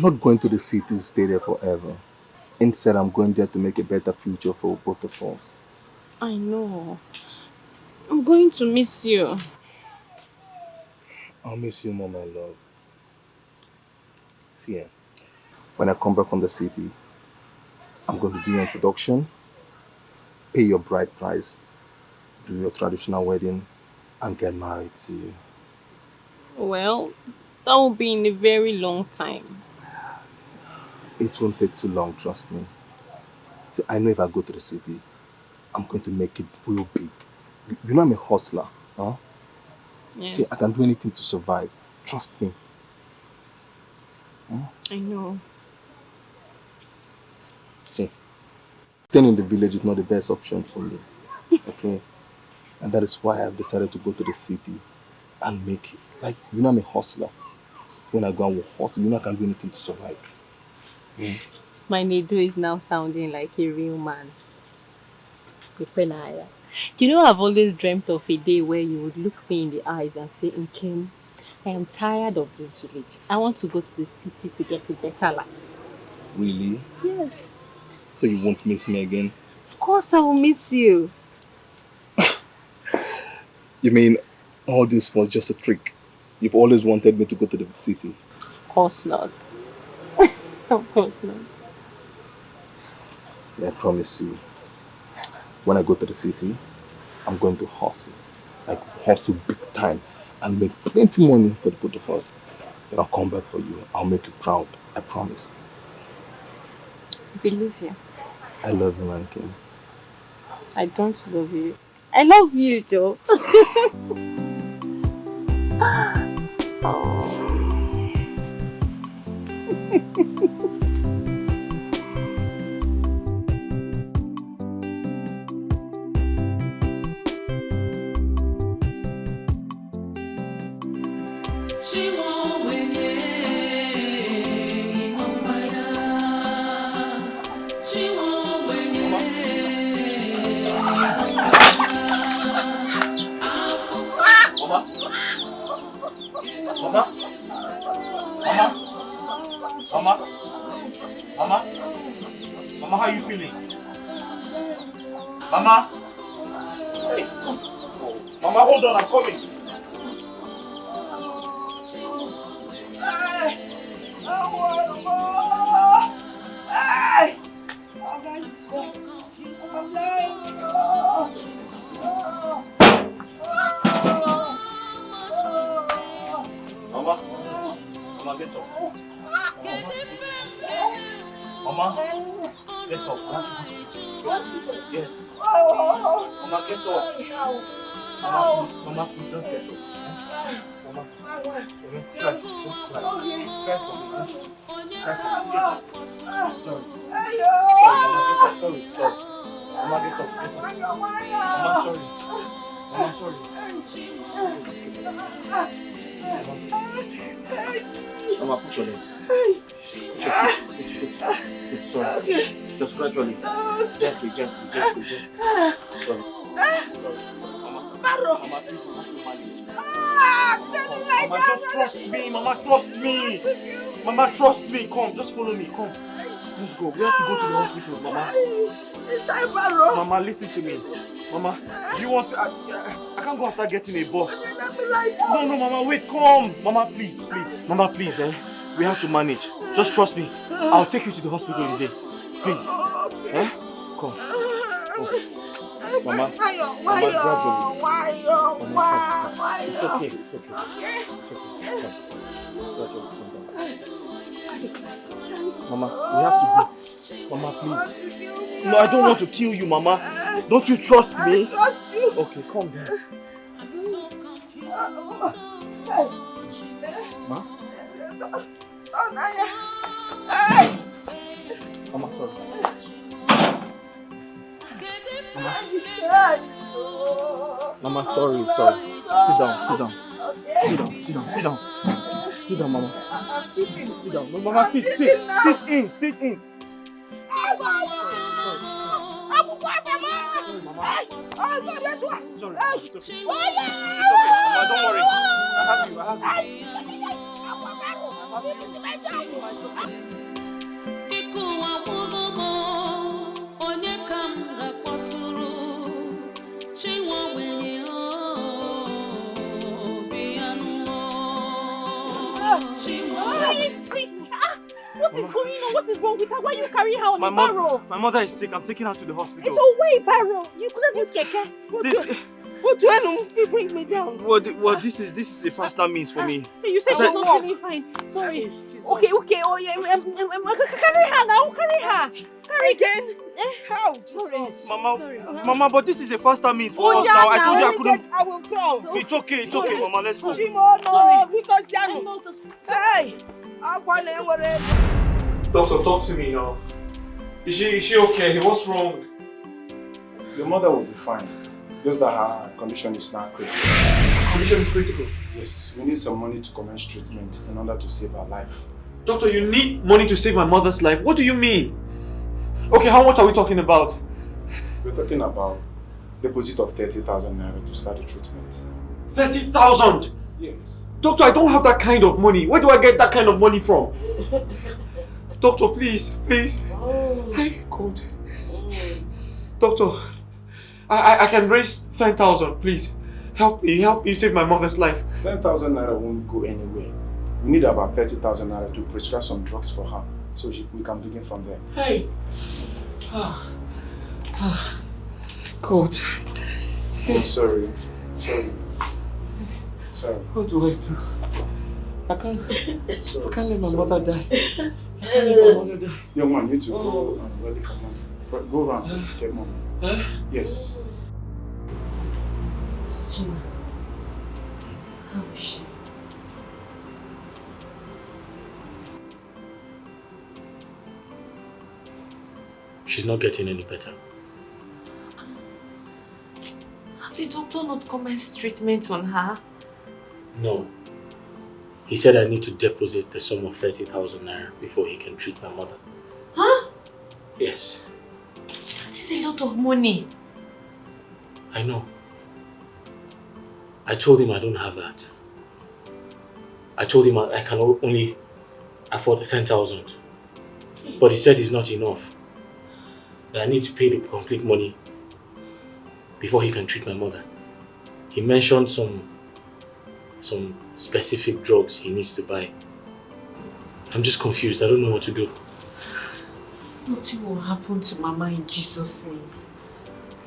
I'm not going to the city to stay there forever. Instead, I'm going there to make a better future for both of us. I know. I'm going to miss you. I'll miss you more, my love. See ya. When I come back from the city, I'm going to do your introduction, pay your bride price, do your traditional wedding, and get married to you. Well, that will be in a very long time. It won't take too long, trust me. See, I know if I go to the city, I'm going to make it real big. You know I'm a hustler, huh? See, I Yes, can do anything to survive. Trust me. Huh? I know. See, staying in the village is not the best option for me. Okay? And that is why I've decided to go to the city and make it. Like, you know I'm a hustler. When I go and work hustle, you know I can do anything to survive. Mm. My Nedo is now sounding like a real man. Ipenaya. You know, I've always dreamt of a day where you would look me in the eyes and say, Nkem, I am tired of this village. I want to go to the city to get a better life. Really? Yes. So you won't miss me again? Of course, I will miss you. You mean all this was just a trick? You've always wanted me to go to the city. Of course not. Of course not. Yeah, I promise you. When I go to the city, I'm going to hustle. Like hustle big time and make plenty money for the both of us. Then I'll come back for you. I'll make you proud. I promise. I believe you. I love you, man, Kim. I don't love you. I love you, though. Mama? Mama? Mama? Mama? Mama, how are you feeling? Mama? Hey, Mama, hold on, I'm coming. Mama? Mama, get up. Mama, get up. Yes. Mama, get up. Mama, please, just get up. Mama, try. Just try. Try for me. Try for me. Sorry. Sorry, Mama, get up. Sorry. Mama, get up. Mama, sorry. Mama, sorry. Mama, put your legs. Put your feet. Put. Sorry. Just gradually. Gently. Sorry. Mama, Mama, please, you have to manage. Mama, just trust me. Mama, trust me. Mama, trust me. Come, just follow me. Come. Let's go. We have to go to the hospital, Mama. Mama, listen to me. Mama, do you want to... I can't go and start getting a bus. No, Mama, wait, come. Mama, please. Mama, please, we have to manage. Just trust me. I'll take you to the hospital in this. Please. Come. Mama, gradually. Mama, it's okay. Gradually, come down. Mama, we have to go. Mama, please. No, I don't want to kill you, Mama. Don't you trust me? I trust you. Okay, calm down. Ma? Mama, sorry. Mama, sorry. Sit down. Okay. Sit down, Mama. I'm sitting. Sit down. No, Mama, sit in. Sit in. Sorry, it's okay. Mama, don't worry. I have you. What is going on? What is wrong with her? Why are you carrying her on the barrow? My mother is sick. I'm taking her to the hospital. It's a way barrow. You could have used keke. You bring me down. Well, this is a faster means for me. You said she's not feeling fine. Sorry. Okay. Oh yeah. Carry her now. Carry her. Carry again. How? Sorry. Mama, but this is a faster means for us now. I told you I couldn't. I will go. It's okay, Mama. Let's go. Chimo, no, because hey, Doctor, talk to me now. Is she okay? What's wrong? Your mother will be fine. Just that her condition is now critical. Condition is critical? Yes, we need some money to commence treatment in order to save her life. Doctor, you need money to save my mother's life? What do you mean? Okay, how much are we talking about? We're talking about deposit of 30,000 naira to start the treatment. 30,000? Yes. Doctor, I don't have that kind of money. Where do I get that kind of money from? Doctor, please. Hey, God. Doctor, I can raise 10,000, please. Help me save my mother's life. 10,000 naira won't go anywhere. We need about 30,000 naira to prescribe some drugs for her, so we can begin from there. Hey. God. Oh, sorry. What do I do? I can't let my mother die. Young man, you need to go and ready for money. Go around and get money. Huh? Yes. Gina, how is she? She's not getting any better. Have the doctor not commenced treatment on her? No. He said I need to deposit the sum of 30,000 naira before he can treat my mother. Huh? Yes. That is a lot of money. I know. I told him I don't have that. I told him I can only afford the 10,000. But he said it's not enough. That I need to pay the complete money before he can treat my mother. He mentioned some specific drugs he needs to buy. I'm just confused. I don't know what to do. Nothing will happen to Mama in Jesus' name.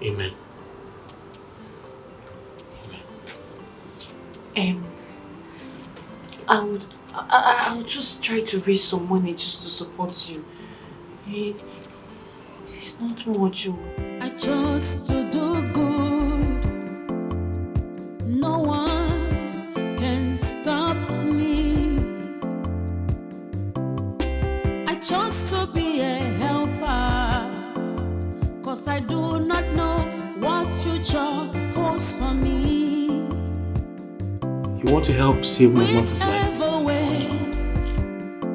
Amen. I would just try to raise some money just to support you. It's not much. I chose to do good. No one can stop me. I chose to be a helper, 'cause I do not know what future holds for me. You want to help save my mother's life? Whichever way,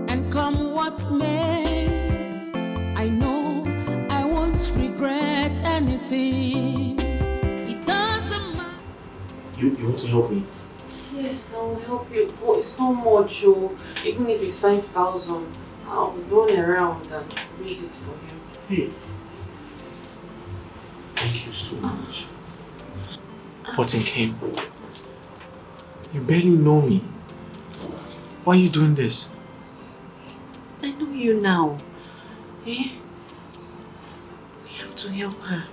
and come what may, I know I won't regret anything. It doesn't matter. You want to help me? Yes, I will help you. But it's not much. Even if it's 5,000, I'll run around and raise it for you. Hey. Thank you so much. Cotton Kim, you barely know me. Why are you doing this? I know you now. We have to help her.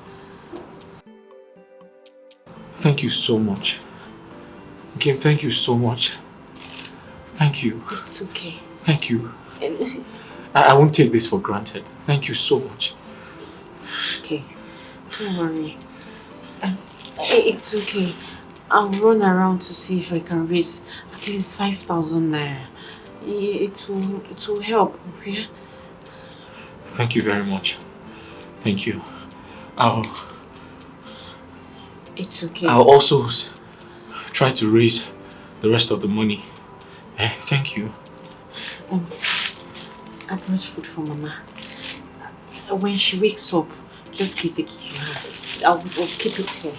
Thank you so much. Kim, thank you so much. Thank you. It's okay. Thank you. I won't take this for granted. Thank you so much. It's okay. Don't worry. It's okay. I'll run around to see if I can raise at least 5,000 naira. It will help, okay? Thank you very much. Thank you. It's okay. I'll also try to raise the rest of the money. Thank you. I brought food for Mama. When she wakes up, just give it to her. I'll keep it here.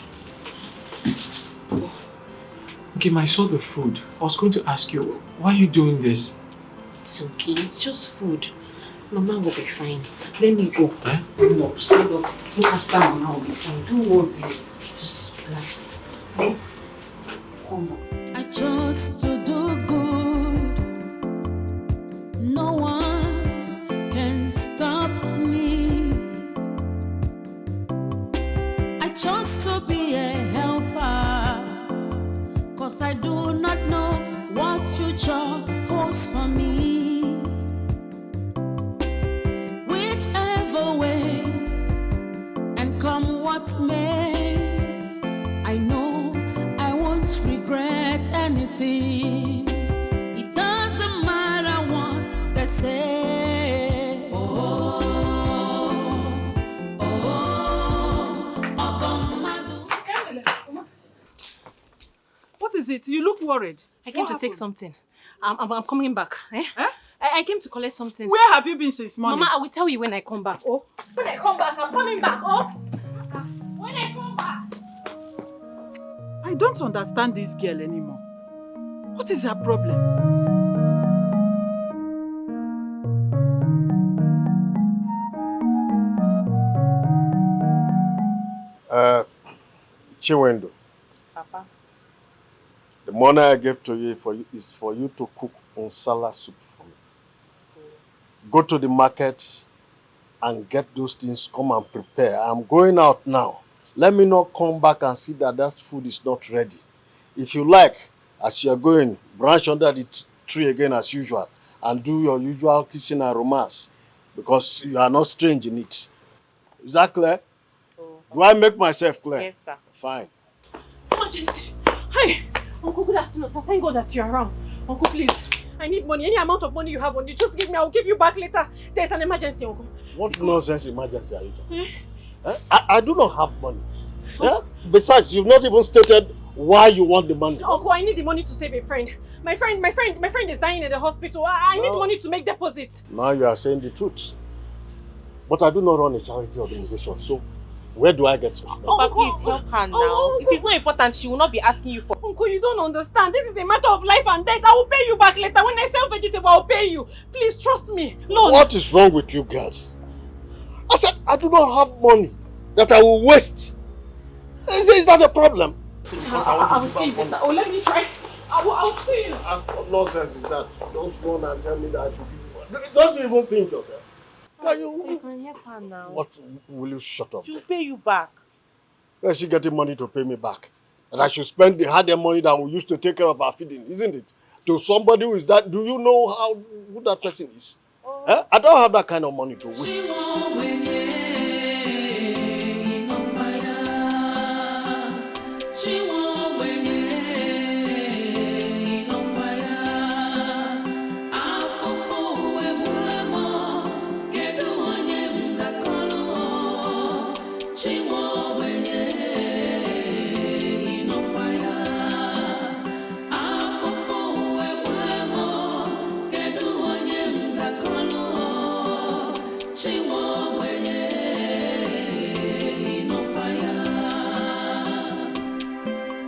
Kim, I saw the food. I was going to ask you, why are you doing this? It's okay, it's just food. Mama will be fine. Let me go. Eh? No, stand up. Look after Mama will be fine. Don't worry. Just relax. Okay? Come on. I chose to do good. No one can stop me. I chose to be a helper. 'Cause I do not know what future holds for me. Whichever way, and come what may, I know I won't regret anything. It doesn't matter what they say. Oh, What is it? You look worried. I came to take something. I'm coming back. Eh? Eh? I came to collect something. Where have you been since morning? Mama, I will tell you when I come back. Oh. When I come back, I'm coming back. Oh. When I come back. I don't understand this girl anymore. What is her problem? Chiwendo, Papa. the money I gave to you is for you to cook unsala soup for me. Go to the market and get those things, come and prepare. I'm going out now. Let me not come back and see that food is not ready. If you like, as you are going, branch under the tree again as usual and do your usual kissing and romance because you are not strange in it. Is that clear? Oh, Do I make myself clear? yes, sir. Fine. Emergency. Hi. Uncle, good afternoon, sir. Thank God that you're around. Uncle, please. I need money. Any amount of money you have on you, just give me. I'll give you back later. There's an emergency, Uncle. What nonsense emergency are you talking? I do not have money. Yeah? Besides, you've not even stated why you want the money. Uncle, I need the money to save a friend. My friend is dying in the hospital. I need money to make deposit. Now you are saying the truth. But I do not run a charity organization, so where do I get money? Papa, please help her now. If it's not important, she will not be asking you for. Uncle, you don't understand. This is a matter of life and death. I will pay you back later. When I sell vegetable, I'll pay you. Please trust me. Loan. What is wrong with you girls? I said I do not have money that I will waste. Is that a problem? I will see you later. Oh, let me try. I will see you. What nonsense is that? Don't run and tell me that I should give you money. Don't you even think yourself? You can help her now. What will you shut up? She'll pay you back. Where is she getting money to pay me back? And I should spend the hard money that we used to take care of our feeding, isn't it? To somebody who is that, do you know who that person is? I don't have that kind of money to waste.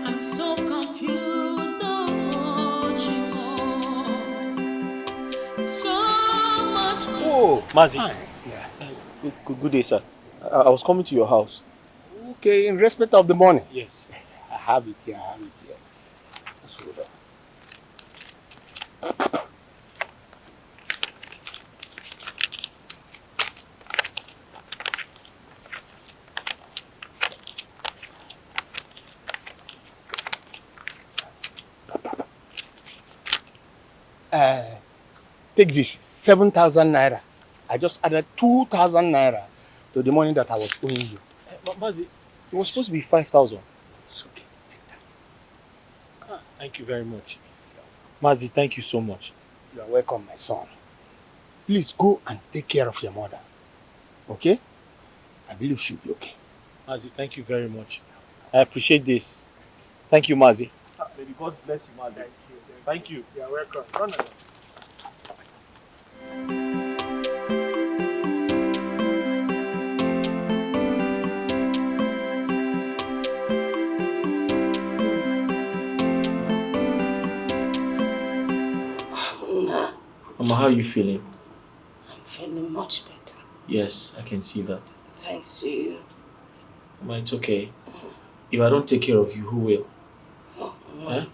I'm so confused, oh, so much. Oh, Mazi. Yeah. Good day, sir. I was coming to your house. Okay, in respect of the money. Yes. I have it here. Let's hold on. Take this, 7,000 naira. I just added 2,000 naira to the money that I was owing you. Mazi, it was supposed to be 5,000. It's okay, take that. Thank you very much. Mazi, thank you so much. You are welcome, my son. Please go and take care of your mother. Okay? I believe she'll be okay. Mazi, thank you very much. I appreciate this. Thank you, Mazi. May God bless you, Mazi. Thank you. You are welcome. Run along. Mama, how are you feeling? I'm feeling much better. Yes, I can see that. Thanks to you. Mama, it's okay. If I don't take care of you, who will? Oh, no. Eh?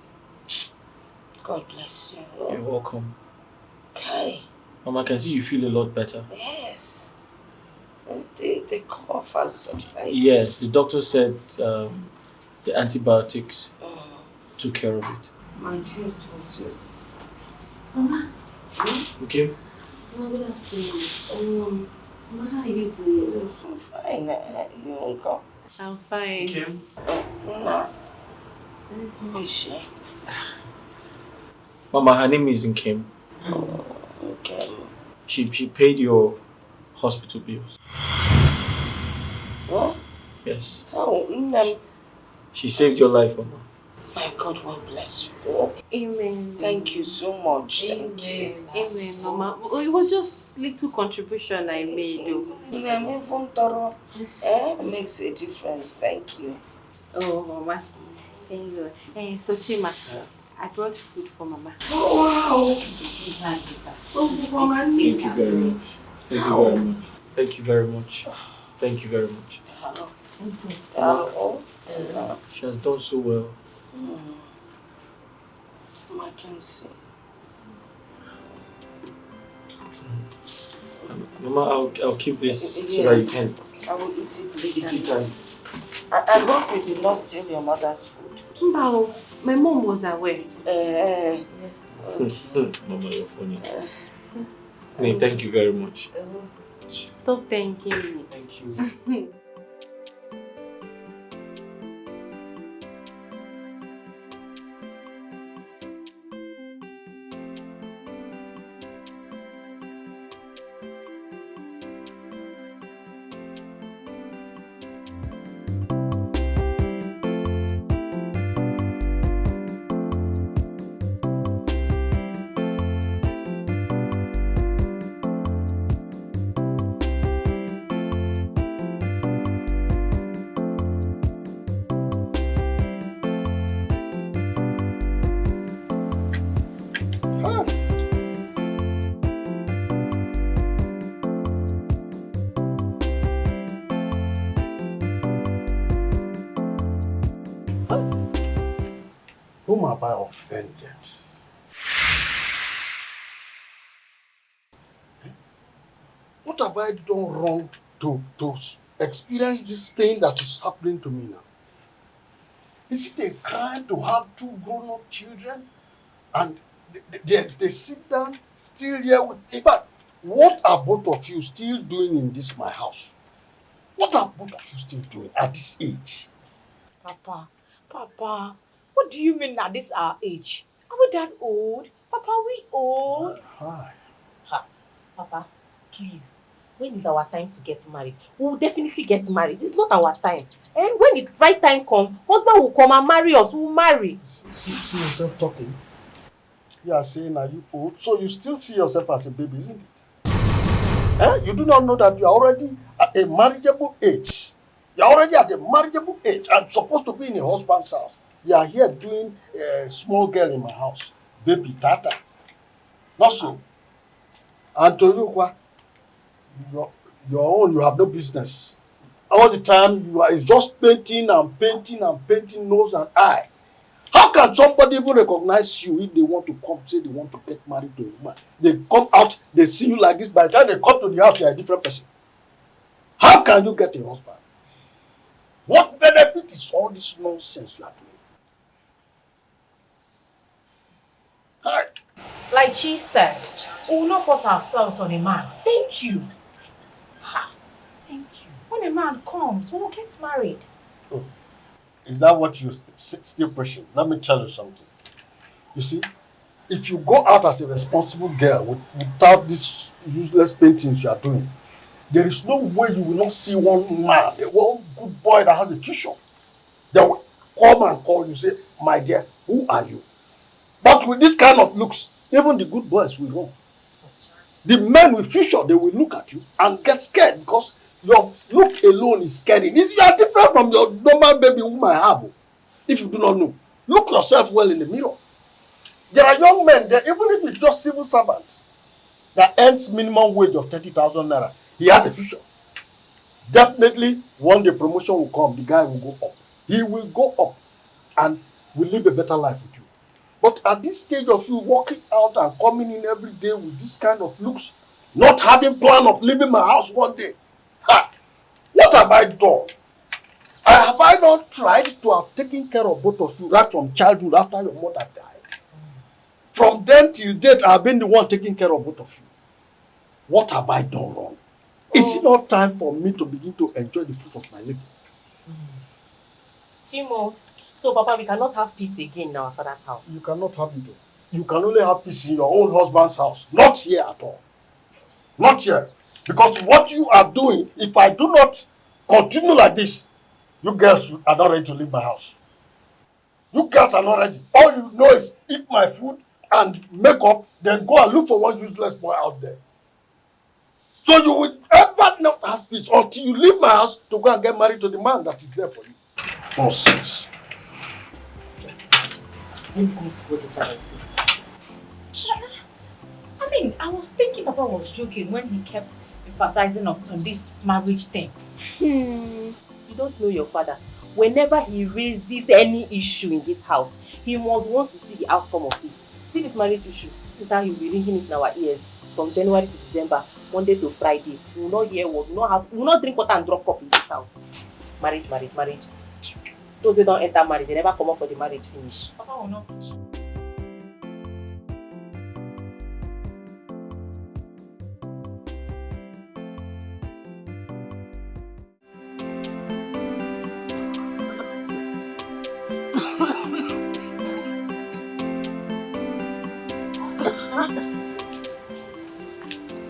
God bless you. You're welcome. Okay. Mama, I can see you feel a lot better. Yes. The cough has subsided. Yes, the doctor said the antibiotics took care of it. My chest was just... Mama? Okay? Mama, good afternoon. Mama, how are you doing? I'm fine. You won't come? I'm fine. Kim? No. Who is she? Mama, her name isn't Kim. Oh, okay. She paid your hospital bills. What? Yes. Oh, no. She saved your life, Mama. My God will bless you. Amen. Thank you so much. Thank you. Amen, Mama. It was just little contribution I made, though. Makes a difference. Thank you. Oh, Mama. Thank you. Hey, so Chima, I brought food for Mama. Oh, wow. Thank you very much. Thank you very much. Thank you very much. Thank you very much. Hello. Hello. She has done so well. I can see. Mama, I'll keep this so that you can. I will eat it later. Eat it. I hope you did not steal your mother's food. No, my mom was aware. Yes. Okay. Mama, you're funny. Hey, thank you very much. Stop thanking me. Thank you. Whom have I offended? What have I done wrong to experience this thing that is happening to me now? Is it a crime to have two grown-up children and they sit down still here with me? But what are both of you still doing in this my house? What are both of you still doing at this age? Papa, what do you mean at this our age? Are we that old? Papa, we old? Hi. Papa, please. When is our time to get married? We will definitely get married. It's not our time. And when the right time comes, husband will come and marry us. We will marry. See yourself talking. You are saying, are you old? So you still see yourself as a baby, isn't it? You do not know that you are already at a marriageable age. You are already at a marriageable age and supposed to be in a husband's house. You are here doing a small girl in my house. Baby, tata. Not so. And to you, what? Your own, you have no business. All the time, you are just painting and painting and painting nose and eye. How can somebody even recognize you if they want to come, say they want to get married to a woman? They come out, they see you like this, by the time they come to the house, you are a different person. How can you get a husband? What benefit is all this nonsense you are doing? Hi. Like she said, we will not force ourselves on a man. Thank you. Thank you. When a man comes, we will get married. Oh. Is that what you're still pushing? Let me tell you something. You see, if you go out as a responsible girl without these useless paintings you are doing, there is no way you will not see one man, one good boy that has a future. They will come and call you, say, my dear, who are you? But with this kind of looks, even the good boys will run. The men with future, they will look at you and get scared because your look alone is scary. You are different from your normal baby whom I have. If you do not know, look yourself well in the mirror. There are young men there, even if it's just civil servants, that earns minimum wage of 30,000 naira, he has a future. Definitely, one day promotion will come, the guy will go up. He will go up and will live a better life with you. But at this stage of you walking out and coming in every day with this kind of looks, not having plan of leaving my house one day, what have I done? Have I not tried to have taken care of both of you right from childhood after your mother died? From then till date, I have been the one taking care of both of you. What have I done wrong? Is it not time for me to begin to enjoy the fruit of my labor? Philmond, so Papa, we cannot have peace again in our father's house. You cannot have it. You can only have peace in your own husband's house. Not here at all. Not here. Because what you are doing, if I do not continue like this, you girls are not ready to leave my house. You girls are not ready. All you know is eat my food and make up, then go and look for one useless boy out there. So you will ever not have peace until you leave my house to go and get married to the man that is there for you. Nonsense. I mean, I was thinking Papa was joking when he kept emphasizing on this marriage thing. You don't know your father. Whenever he raises any issue in this house, he must want to see the outcome of it. See this marriage issue. This is how he'll be ringing it in our ears from January to December, Monday to Friday. We will not hear word, we will not drink water and drop cup in this house. Marriage. Those who don't enter marriage, they never come up for the marriage finish. Papa will not.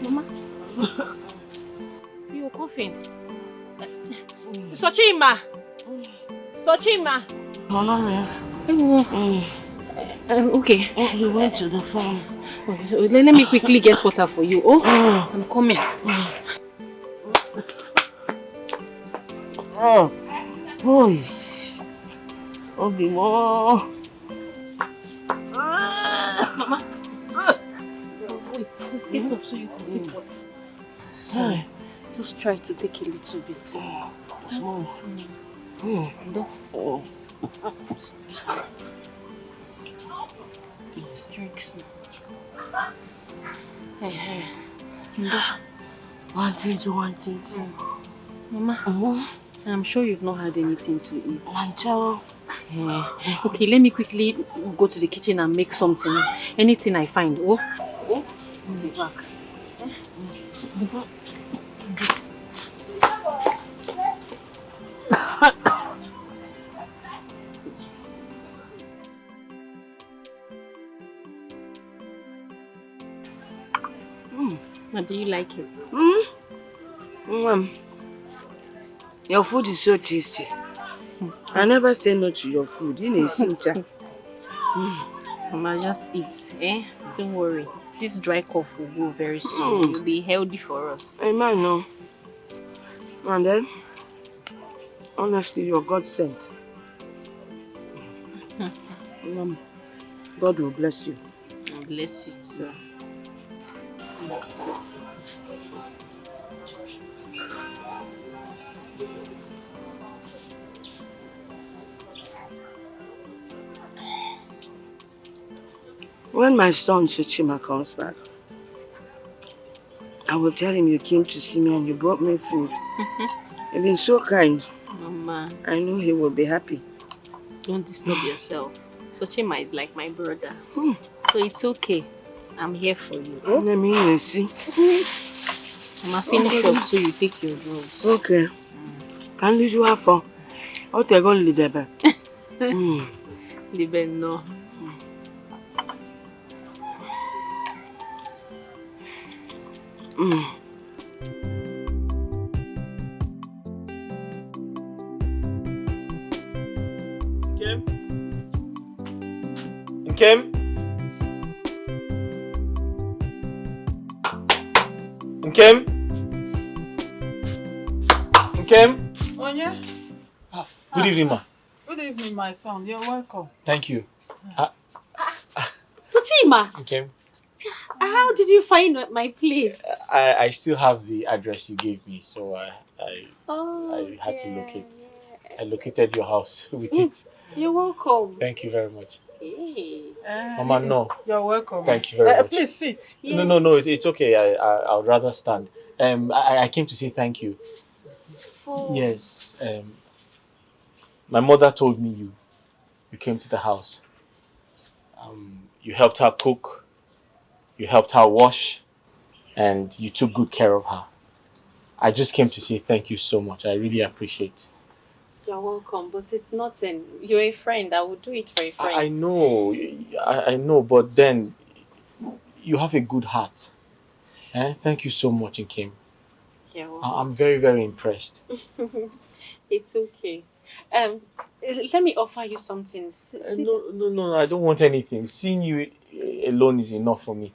Mama, you're coughing. Sochima! Okay. We went to the farm. Okay, so let me quickly get water for you. I'm coming. Mama. Wait, get up so you can take water. Sorry. Just try to take a little bit. Small. Let's drink some. One thing. Mama, I'm sure you've not had anything to eat. Manchao. Okay, let me quickly go to the kitchen and make something. Anything I find. I'll be back. Do you like it? Your food is so tasty. I never say no to your food. Mama, just eat, Don't worry. This dry cough will go very soon. It will be healthy for us. I might know. And then, honestly, you're God sent. God will bless you. And bless you too. When my son Suchima comes back, I will tell him you came to see me and you brought me food. You've been so kind. Mama. I know he will be happy. Don't disturb yourself. Suchima is like my brother. So it's okay. I'm here for you. Let me see. Mama, finish up so you take your drugs. Okay. Can you have fun? I'll take on Libe. Libe, no. Nkem? Onya? Good evening, ma. Good evening, my son. You're welcome. Thank you. Suchima! Nkem? How did you find my place? I still have the address you gave me, so I had to Okay. locate. I located your house with it. You're welcome. Thank you very much. Hey. Mama, no. You're welcome. Thank you very much. Please sit. Yes. No, it's okay. I would rather stand. I came to say thank you. Yes. My mother told me you came to the house. You helped her cook. You helped her wash. And you took good care of her. I just came to say thank you so much. I really appreciate. You're welcome, but it's nothing. You're a friend. I would do it for a friend. I know. I know, but then you have a good heart. Thank you so much, Nkem. You're welcome. I'm very, very impressed. It's okay. Let me offer you something. No, I don't want anything. Seeing you alone is enough for me.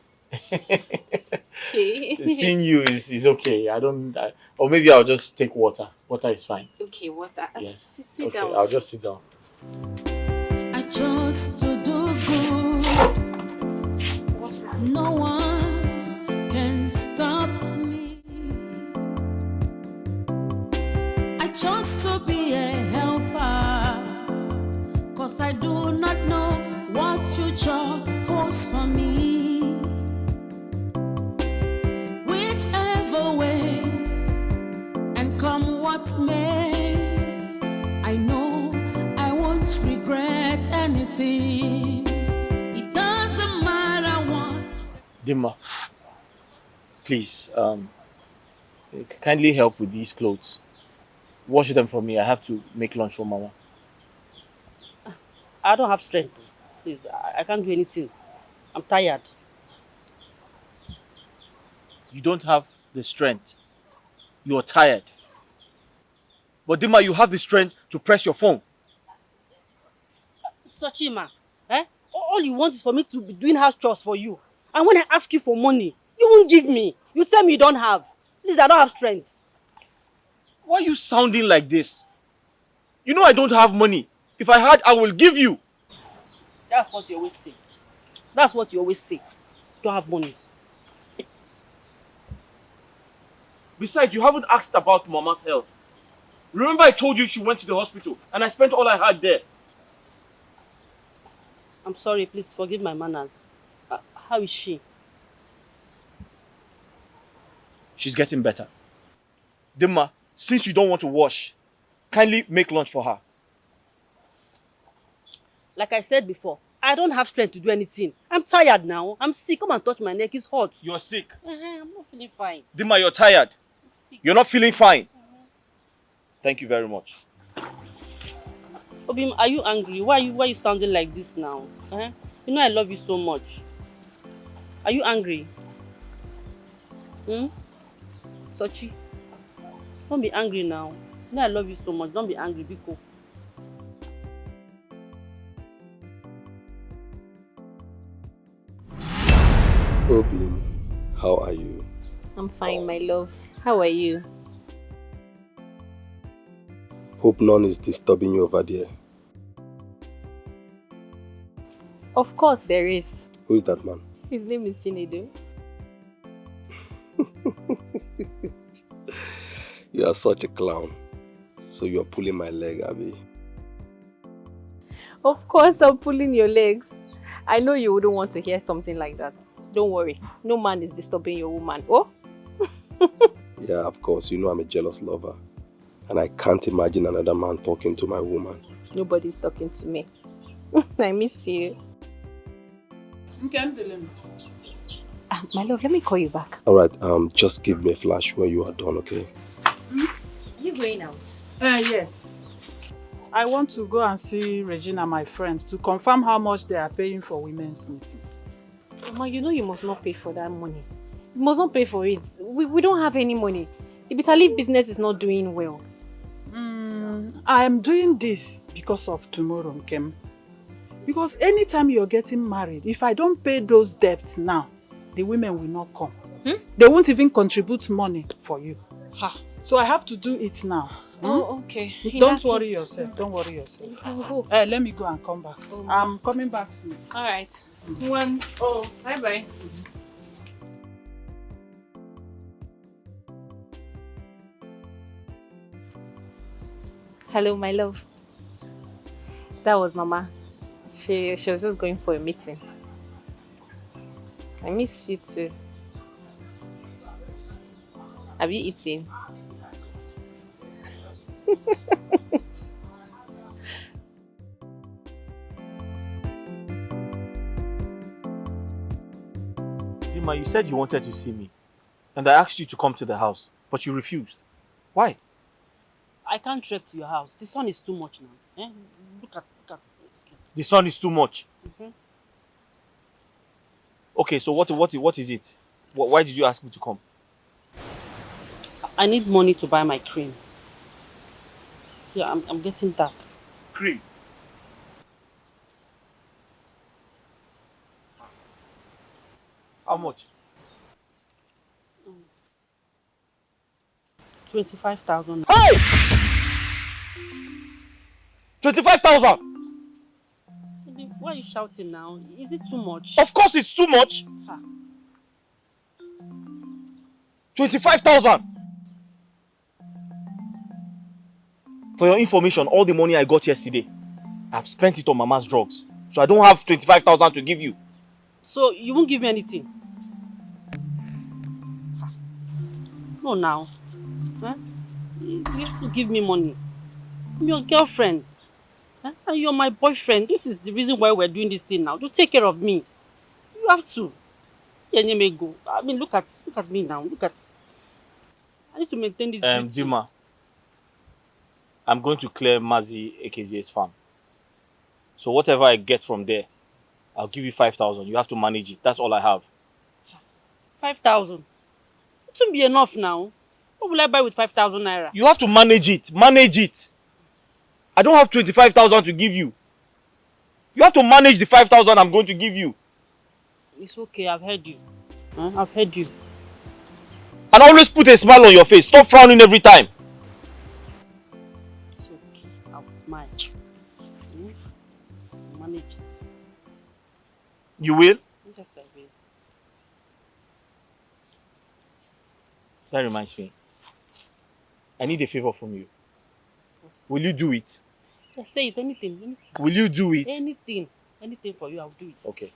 Okay. Seeing you is okay. Or maybe I'll just take water. Water is fine. Okay, water. Yes. Sit down. I'll just sit down. I chose to do good. No one can stop me. I chose to be a helper, 'cause I do not know what future holds for me. Whichever way, and come what may, I know I won't regret anything. It doesn't matter what. Dimma, please, kindly help with these clothes. Wash them for me. I have to make lunch for Mama. I don't have strength. Please, I can't do anything. I'm tired. You don't have the strength. You're tired. But Dimma, you have the strength to press your phone. Sochima, all you want is for me to be doing house chores for you. And when I ask you for money, you won't give me. You tell me you don't have. Please, I don't have strength. Why are you sounding like this? You know I don't have money. If I had, I will give you. That's what you always say. That's what you always say. Don't have money. Besides, you haven't asked about Mama's health. Remember I told you she went to the hospital and I spent all I had there. I'm sorry, please forgive my manners. How is she? She's getting better. Dimma, since you don't want to wash, kindly make lunch for her. Like I said before, I don't have strength to do anything. I'm tired now. I'm sick. Come and touch my neck. It's hot. You're sick. I'm not feeling fine. Dimma, you're tired. You're not feeling fine. Thank you very much. Obim, are you angry? Why are you sounding like this now? You know I love you so much. Are you angry? Sochi, don't be angry now. You know I love you so much. Don't be angry, Biko. Obim, how are you? I'm fine, my love. How are you? Hope none is disturbing you over there. Of course there is. Who is that man? His name is Chinedu. You are such a clown. So you are pulling my leg, Abby. Of course I'm pulling your legs. I know you wouldn't want to hear something like that. Don't worry. No man is disturbing your woman. Oh? Yeah, of course. You know I'm a jealous lover. And I can't imagine another man talking to my woman. Nobody's talking to me. I miss you. My love, let me call you back. Alright, just give me a flash when you are done, okay? Are you going out? Yes. I want to go and see Regina, my friend, to confirm how much they are paying for women's meeting. Mama, you know you must not pay for that money. You must not pay for it. We don't have any money. The bitter leaf business is not doing well. I am doing this because of tomorrow, Nkem. Because anytime you're getting married, if I don't pay those debts now, the women will not come. They won't even contribute money for you. So I have to do it now. Oh, okay. Don't worry yourself. Don't worry yourself. You can go. Let me go and come back. I'm coming back soon. All right. One. Oh, bye-bye. Hello, my love. That was Mama. She was just going for a meeting. I miss you too. Have you eaten? Dima, you said you wanted to see me. And I asked you to come to the house, but you refused. Why? I can't trek to your house. The sun is too much now. Eh? Look at this kid. The sun is too much. Mhm. Okay, so what is it? Why did you ask me to come? I need money to buy my cream. Yeah, I'm getting dark. Cream. How much? 25,000. Hey! 25,000! Why are you shouting now? Is it too much? Of course it's too much! Ha. 25,000! For your information, all the money I got yesterday, I've spent it on Mama's drugs. So I don't have 25,000 to give you. So you won't give me anything? Ha. No, now. Huh? You have to give me money. I'm your girlfriend. Huh? And you're my boyfriend. This is the reason why we're doing this thing now. To take care of me. You have to. Yeah, you may go. I mean, look at me now. I need to maintain this beauty. Dima, I'm going to clear Mazi AKZ's farm. So whatever I get from there, I'll give you 5,000. You have to manage it. That's all I have. 5,000. It won't be enough now. What will I buy with 5,000 naira? You have to manage it. Manage it. I don't have 25,000 to give you. You have to manage the 5,000 I'm going to give you. It's okay. I've heard you. Huh? I've heard you. And always put a smile on your face. Stop frowning every time. It's okay. I'll smile. Manage it. You will? Yes, I will. That reminds me. I need a favor from you. Will you do it? Just say it. Anything. Will you do it? Anything for you, I'll do it. Okay.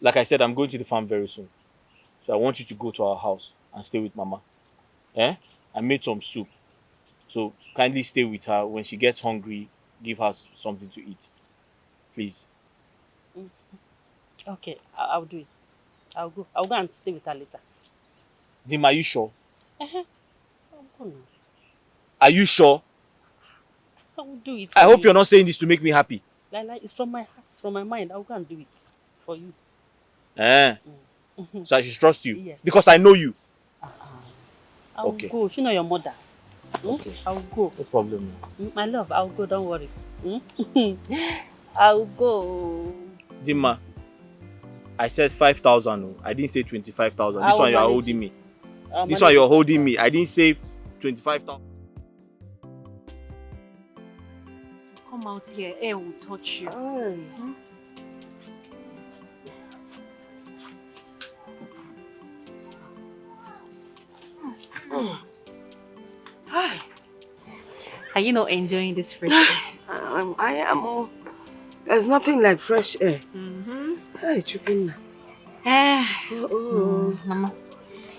Like I said, I'm going to the farm very soon. So I want you to go to our house and stay with Mama. Eh? I made some soup. So kindly stay with her. When she gets hungry, give her something to eat. Please. Okay, I'll do it. I'll go and stay with her later. Dim, are you sure? I'll go now. Are you sure? I will do it. I hope you're not saying this to make me happy. Like, it's from my heart, it's from my mind. I'll go and do it for you. So I should trust you? Yes. Because I know you. I'll go. She know your mother. Okay. I'll go. No problem. My love, I'll go. Don't worry. I'll go. Dimma, I said 5,000. I didn't say 25,000. This one you're holding me. This one you're holding me. I didn't say 25,000. Come out here, air will touch you. Hi. Are you not enjoying this fresh air? I am. Oh. There's nothing like fresh air. Hi, Chupina. Mama,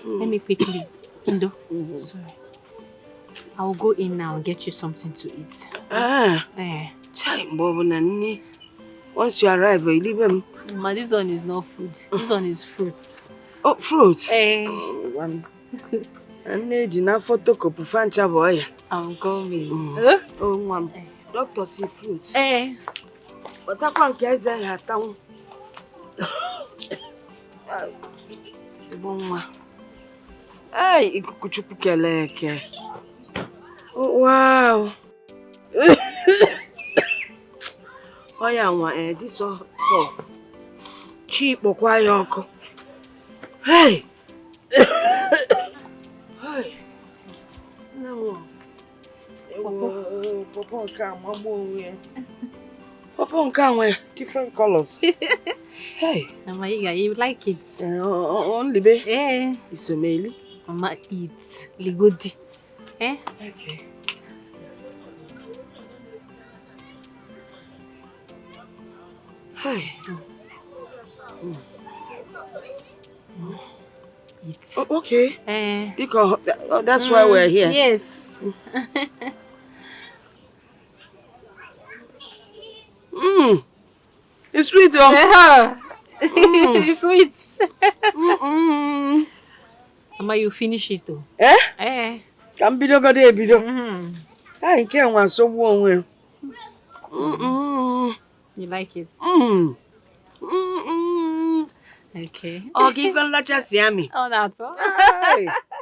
let me quickly. Indo, sorry. I'll go in now and get you something to eat. Chai, Bobo, once you arrive, you leave them. Ma, this one is not food. This one is fruit. Oh, fruit? And need enough photocopy fancha boy. I'll go me. Oh, mom. Doctor see fruits. But I can't get her town. It's a bon one. Ay, ikukuchupukeleke. Oh, wow. Oh, yeah, this one cheap or quiet. Hey! Hey! No. Papa come different colors. Hey. Mama, you like it? Only be. It's a meal. Mama eat ligodi. Okay. Eat. Oh, okay. Because that's why we're here. Yes. It's sweet, though. Yeah. It's sweet. Mama, you finish it too. Can be no good, be no. I can't want so warm. You like it? Okay. Oh, give them like just yummy. Oh, that's all.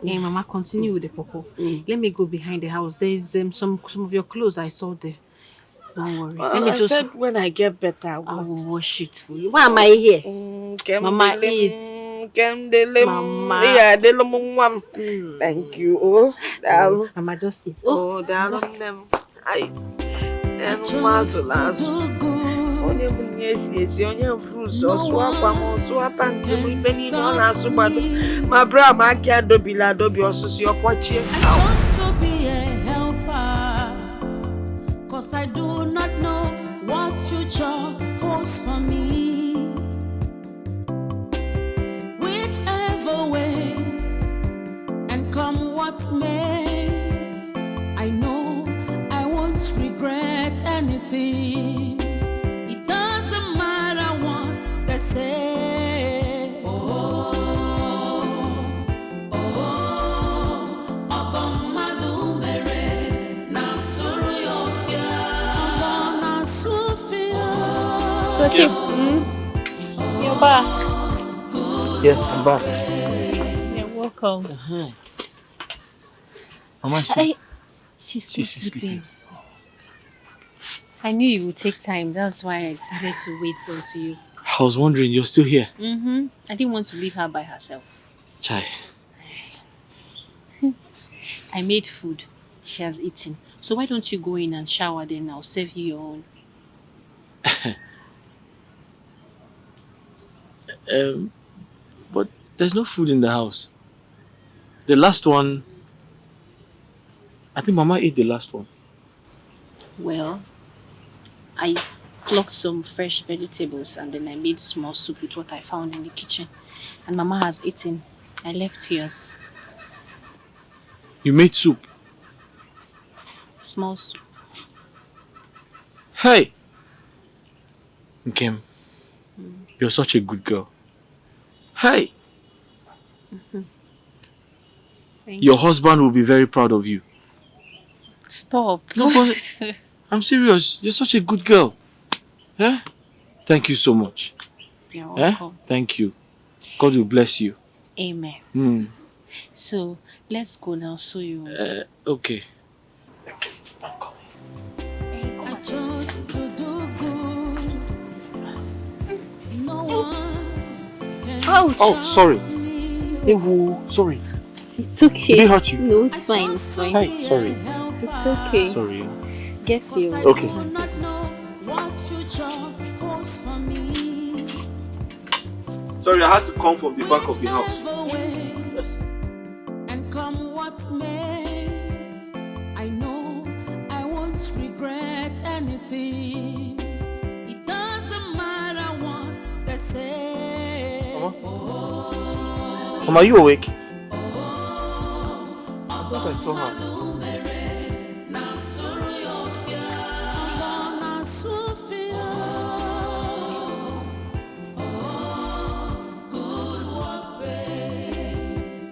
Hey, Mama, continue with the popo. Let me go behind the house. There is some of your clothes I saw there. Don't worry. Well, Let me I said when I get better, I will wash it for you. Why am I here? Mama, eat. Mama. Yeah, thank you. Oh, Mama, just eat. Oh, down on them. And yes, your fruits or swap or swap and penny on our subado. My brother, my cat, Dobby, Dobby, or your watching. Just to be a helper, 'cause I do not know what future holds for me. Whichever way, and come what may, I know I won't regret anything. It doesn't matter what they say. So, Chip, you're back. Yes, I'm back. You're welcome. Mama, see. She's still sleeping. I knew you would take time. That's why I decided to wait until you. I was wondering, you're still here. I didn't want to leave her by herself. Chai. I made food. She has eaten. So why don't you go in and shower, then I'll serve you your own. But there's no food in the house. The last one, I think Mama ate the last one. Well, I plucked some fresh vegetables and then I made small soup with what I found in the kitchen. And Mama has eaten. I left yours. You made soup? Small soup. Hey! Nkem, you're such a good girl. Hey! Your husband will be very proud of you. Stop. No, but I'm serious. You're such a good girl. Eh? Thank you so much. You're welcome. Thank you. God will bless you. Amen. So, let's go now so you... Okay. I chose to do good. No one can Oh, sorry. Sorry. It's okay. Did it hurt you? No, it's fine. It's fine. Hi, sorry. It's okay. Sorry. Get you. Okay. what future holds for me. Sorry, I had to come from the back of the house. Yes. And come what may, I know I won't regret anything. It doesn't matter what they say. Mama, are you awake? I thought I saw her.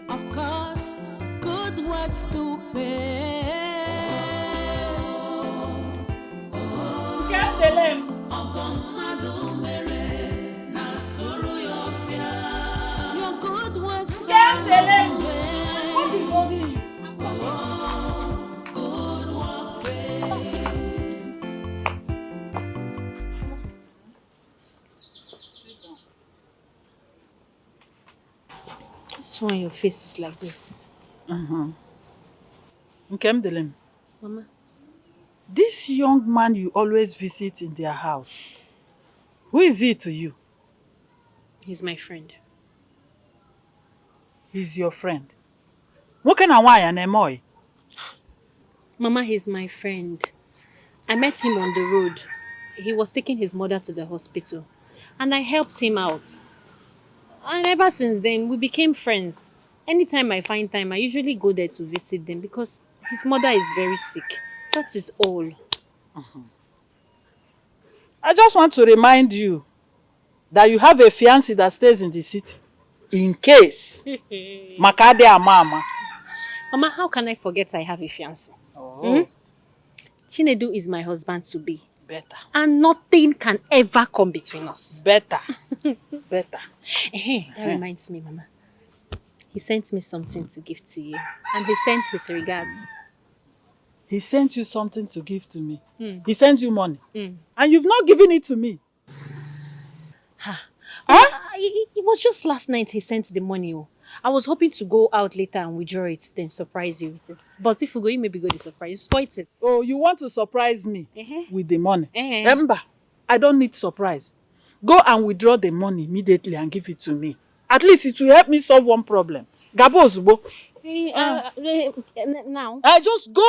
Of course, good works to pay. Your good works are not in vain. Good work pays. This is why your face is like this. Nkem, Mama. this young man you always visit in their house, who is he to you? He's my friend. He's your friend. Nwoke na nwaanyị na-eme oyi? Mama, he's my friend. I met him on the road. He was taking his mother to the hospital. and I helped him out. And ever since then, we became friends. Anytime I find time, I usually go there to visit them because his mother is very sick. That is all. I just want to remind you that you have a fiancé that stays in the city. In case. Makade Amama. Mama, how can I forget I have a fiancé? Oh. Chinedu is my husband to be. Better. And nothing can ever come between us. Better. Better. That reminds me, Mama. He sent me something to give to you. And he sent his regards. He sent you something to give to me. He sent you money. Mm. And you've not given it to me. It was just last night he sent the money. I was hoping to go out later and withdraw it, then surprise you with it. But if we go, you maybe go to surprise. You spoiled it. Oh, you want to surprise me with the money? Remember, I don't need surprise. Go and withdraw the money immediately and give it to me. At least it will help me solve one problem. Gabo Zubo. Now? Just go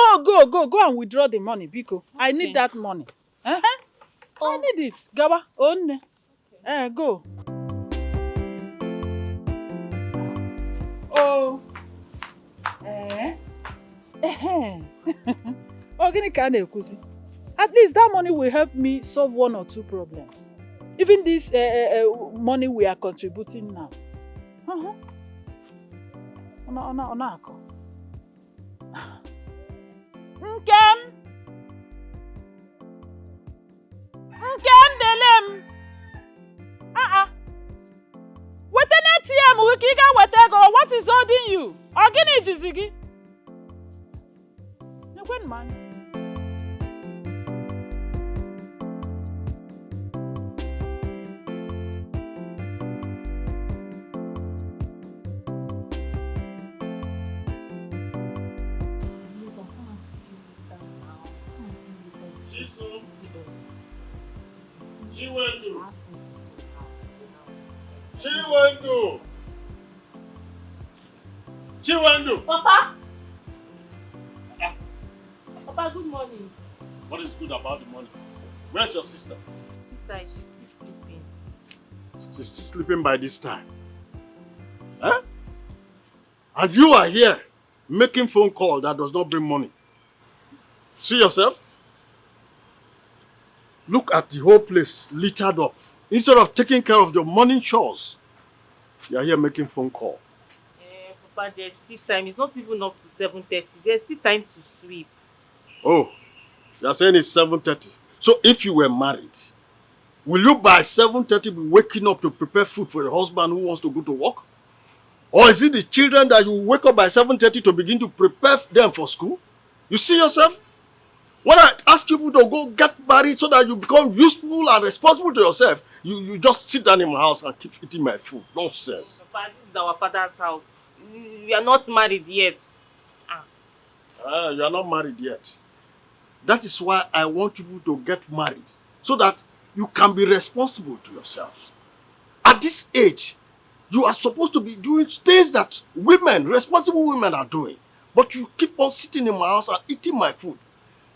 and withdraw the money, Biko. Okay. I need that money. I need it. Gaba, onne. Go. Oh. At least that money will help me solve 1 or 2 problems. Even this money we are contributing now. Nkem delem. Wete ATM wikiga wete go. What is holding you? Ogini jizigi. Nekwen man. Chiwendu! Papa! Papa, good morning. What is good about the money? Where's your sister? Inside, she's still sleeping. She's still sleeping by this time. And you are here making phone call that does not bring money. See yourself? Look at the whole place littered up. Instead of taking care of your morning chores, you are here making phone call. Papa, there's still time. It's not even up to 7:30. There's still time to sweep. Oh, you are saying it's 7:30. So if you were married, will you by 7:30 be waking up to prepare food for your husband who wants to go to work? Or is it the children that you wake up by 7:30 to begin to prepare them for school? You see yourself? When I ask people to go get married so that you become useful and responsible to yourself, you just sit down in my house and keep eating my food. Nonsense. Papa, this is our father's house. We are not married yet. You are not married yet. That is why I want you to get married, so that you can be responsible to yourselves. At this age, you are supposed to be doing things that responsible women are doing. But you keep on sitting in my house and eating my food.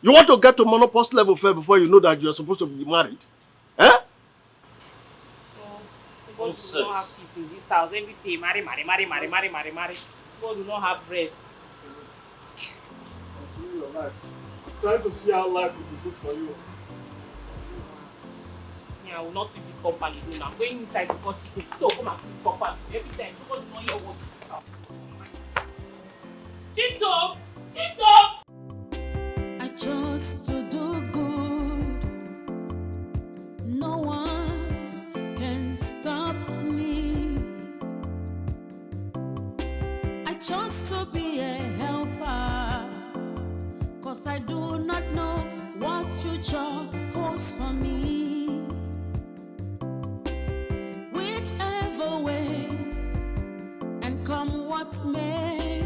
You want to get to menopause level first before you know that you are supposed to be married? Because we don't have peace in this house. Every day, marry. God will not have rest. I'm trying to see how life will be good for you. I will not sweep this company now. I'm going inside to watch it. So come and sweep properly. Every time, nobody will not hear what you say. Chiso! I chose to do good. No one can stop me. I chose to be a helper, 'cause I do not know what future holds for me. Whichever way, and come what may,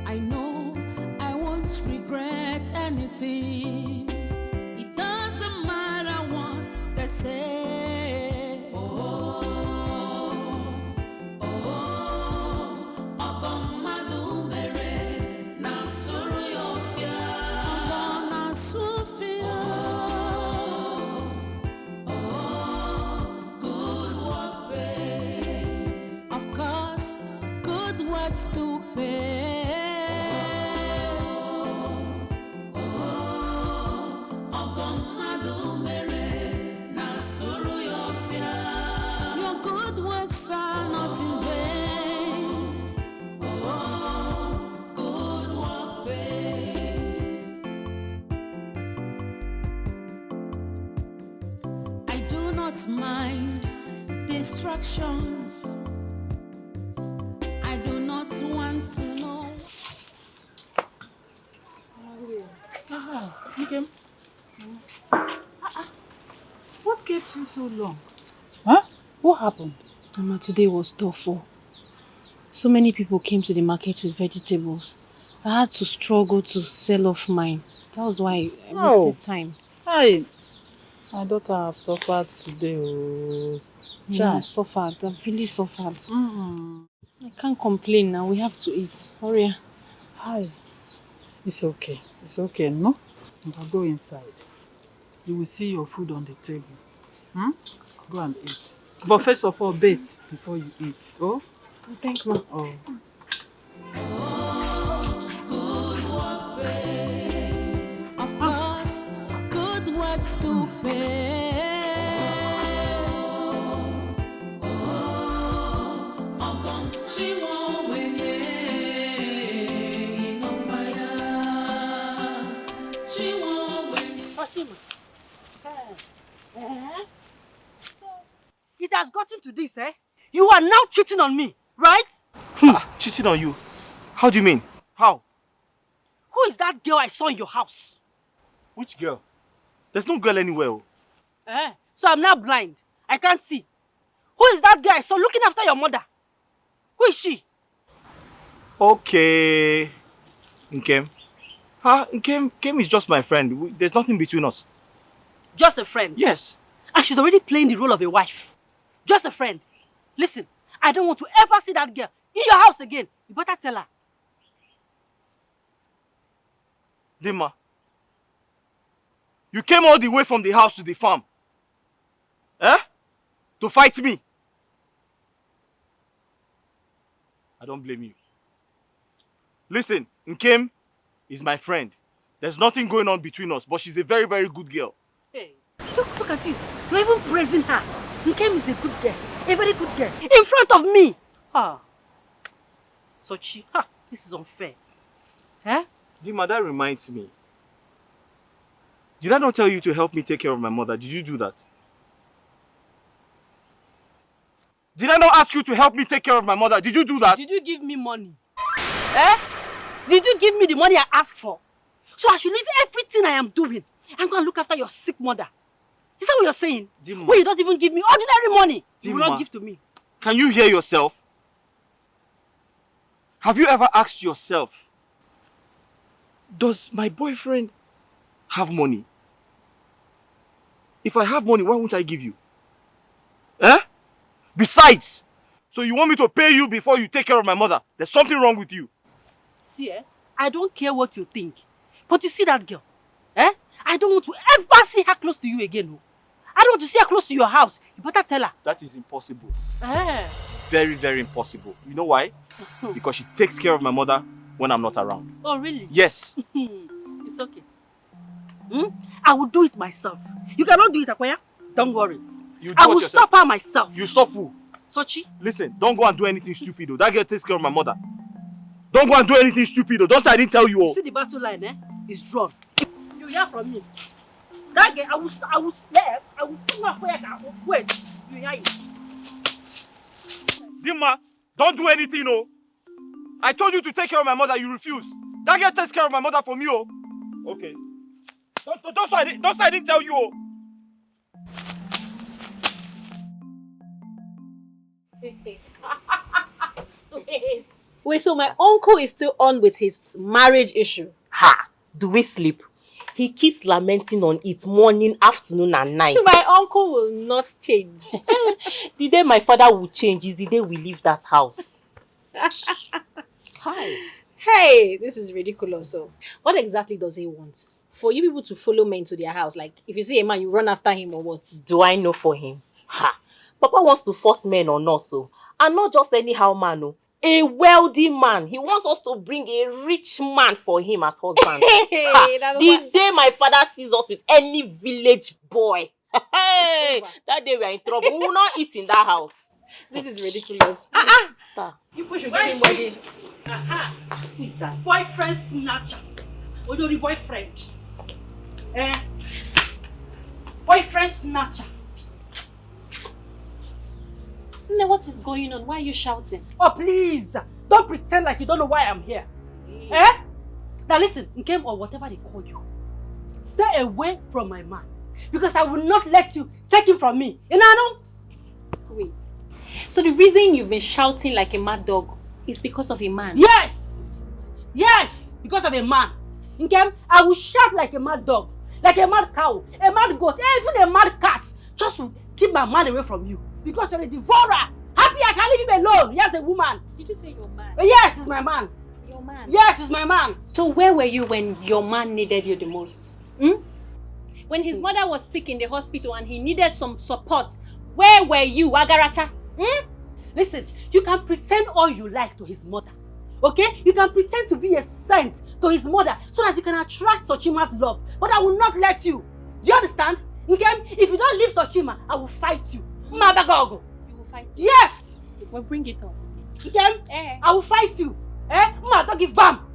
I know I won't regret anything. It doesn't matter what they say. Ogomadu mere na suru yofia. Na sufia. not mind distractions. I do not want to know. Okay. What kept you so long? Huh? What happened? Mama, today was tough. So many people came to the market with vegetables. I had to struggle to sell off mine. That was why I wasted time. Hi. My daughter have suffered today. Oh. Yeah, I've suffered. I've really suffered. Mm. I can't complain now. We have to eat. Hurry. Hi. It's okay. It's okay, no? I'll go inside. You will see your food on the table. Go and eat. But first of all, bathe before you eat. Oh? Thank you, Ma. Oh. Good work pays. Of course, good works to pay. She won't win She won't win. It has gotten to this, eh? You are now cheating on me, right? Cheating on you? How do you mean? How? Who is that girl I saw in your house? Which girl? There's no girl anywhere. So I'm now blind. I can't see. Who is that girl I saw looking after your mother? Who is she? Okay. Nkem. Nkem is just my friend. There's nothing between us. Just a friend? Yes. And she's already playing the role of a wife. Just a friend. Listen, I don't want to ever see that girl in your house again. You better tell her. Dima, you came all the way from the house to the farm. To fight me. I don't blame you. Listen, Nkem is my friend. There's nothing going on between us, but she's a very, very good girl. Hey, look at you. You're even praising her. Nkem is a good girl. A very good girl. In front of me. Sochi, this is unfair. Dima, that reminds me. Did I not tell you to help me take care of my mother? Did you do that? Did I not ask you to help me take care of my mother? Did you do that? Did you give me money? Did you give me the money I asked for? So I should leave everything I am doing and go and look after your sick mother. Is that what you're saying? Dima. When you don't even give me ordinary money, you will not give to me. Can you hear yourself? Have you ever asked yourself, does my boyfriend have money? If I have money, why won't I give you? Besides, so you want me to pay you before you take care of my mother? There's something wrong with you. See, I don't care what you think. But you see that girl? I don't want to ever see her close to you again. I don't want to see her close to your house. You better tell her. That is impossible. Very, very impossible. You know why? Because she takes care of my mother when I'm not around. Oh, really? Yes. It's okay. I will do it myself. You cannot do it, Akoya. Don't worry. I will stop her myself. You stop who? Sochi. Listen, don't go and do anything stupid though. That girl takes care of my mother. Don't go and do anything stupid though. Don't say I didn't tell you all. You see the battle line, is drawn. You hear from me. That girl, I will slap. I will put my foot. Wait. You hear it. Dima, don't do anything, oh. I told you to take care of my mother, you refused. That girl takes care of my mother for me, oh. Okay. Don't say I didn't tell you, oh. Wait, so my uncle is still on with his marriage issue? Do we sleep? He keeps lamenting on it morning, afternoon and night. My uncle will not change. The day my father will change is the day we leave that house. Hey, this is ridiculous. So, what exactly does he want? For you people to follow men to their house? Like, if you see a man, you run after him or what? Do I know for him? Papa wants to force men on us, so. And not just anyhow man, no. A wealthy man. He wants us to bring a rich man for him as husband. The day my father sees us with any village boy, that day we are in trouble. We will not eat in that house. This is ridiculous. You push your give him money. Who is that? Boyfriend snatcher. What do you boyfriend? Boyfriend snatcher. Nne, what is going on? Why are you shouting? Oh, please! Don't pretend like you don't know why I'm here. Eh? Now listen, Nkem or whatever they call you, stay away from my man. Because I will not let you take him from me. You know? Wait. So the reason you've been shouting like a mad dog is because of a man? Yes! Yes! Because of a man. Nkem, I will shout like a mad dog, like a mad cow, a mad goat, even a mad cat, just to keep my man away from you. Because you're a devourer. Happy I can leave him alone. Yes, the woman. Did you say your man? Yes, he's my man. Your man? Yes, he's my man. So where were you when your man needed you the most? When his mother was sick in the hospital and he needed some support, where were you, Agaracha? Listen, you can pretend all you like to his mother. Okay? You can pretend to be a saint to his mother so that you can attract Sochima's love. But I will not let you. Do you understand? Okay? If you don't leave Sochima, I will fight you. Mabagogo. You will fight him? Yes! Well, bring it on. Okay? I will fight you. Don't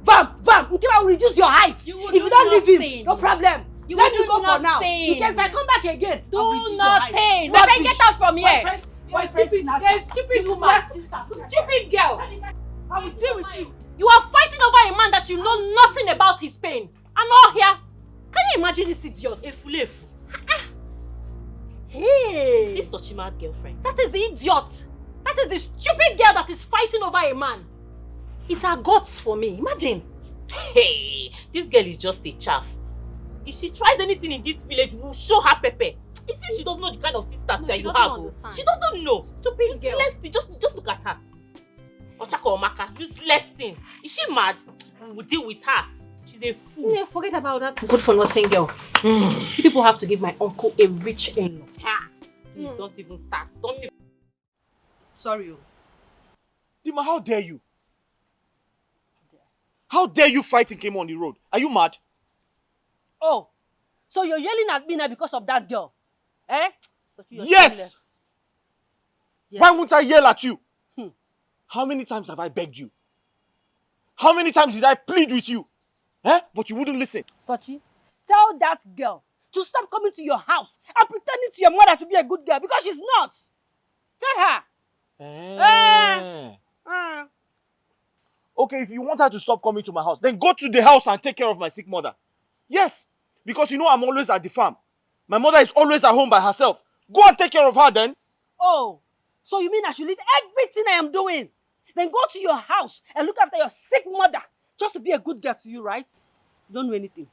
vam. Okay, I will reduce your height. If you don't leave him, no problem. Let me go for now. Okay, if I come back again, do nothing. My friend, get out from here. You're a stupid woman. Stupid girl. I will deal with you. You are fighting over a man that you know nothing about his pain. And all here. Can you imagine this idiot? Hey! Is this Sochima's girlfriend? That is the idiot. That is the stupid girl that is fighting over a man. It's her guts for me. Imagine. Hey, this girl is just a chaff. If she tries anything in this village, we'll show her pepper. It seems she doesn't know the kind of sisters that you have. Understand. She doesn't know. Stupid girl. Just look at her. Ochako Omaka, useless thing. Is she mad? We will deal with her. She's a fool. Yeah, forget about that good for nothing girl. You people have to give my uncle a rich in-law. Please don't even start. Don't even. Sorry. Dima, how dare you? How dare you fight Nkem on the road? Are you mad? Oh, so you're yelling at me now because of that girl? Eh? Yes! Why won't I yell at you? How many times have I begged you? How many times did I plead with you? But you wouldn't listen. Sochi, tell that girl to stop coming to your house and pretending to your mother to be a good girl because she's not. Tell her. Okay, if you want her to stop coming to my house, then go to the house and take care of my sick mother. Yes, because you know I'm always at the farm. My mother is always at home by herself. Go and take care of her then. Oh, so you mean I should leave everything I am doing? Then go to your house and look after your sick mother just to be a good girl to you, right? You don't know anything.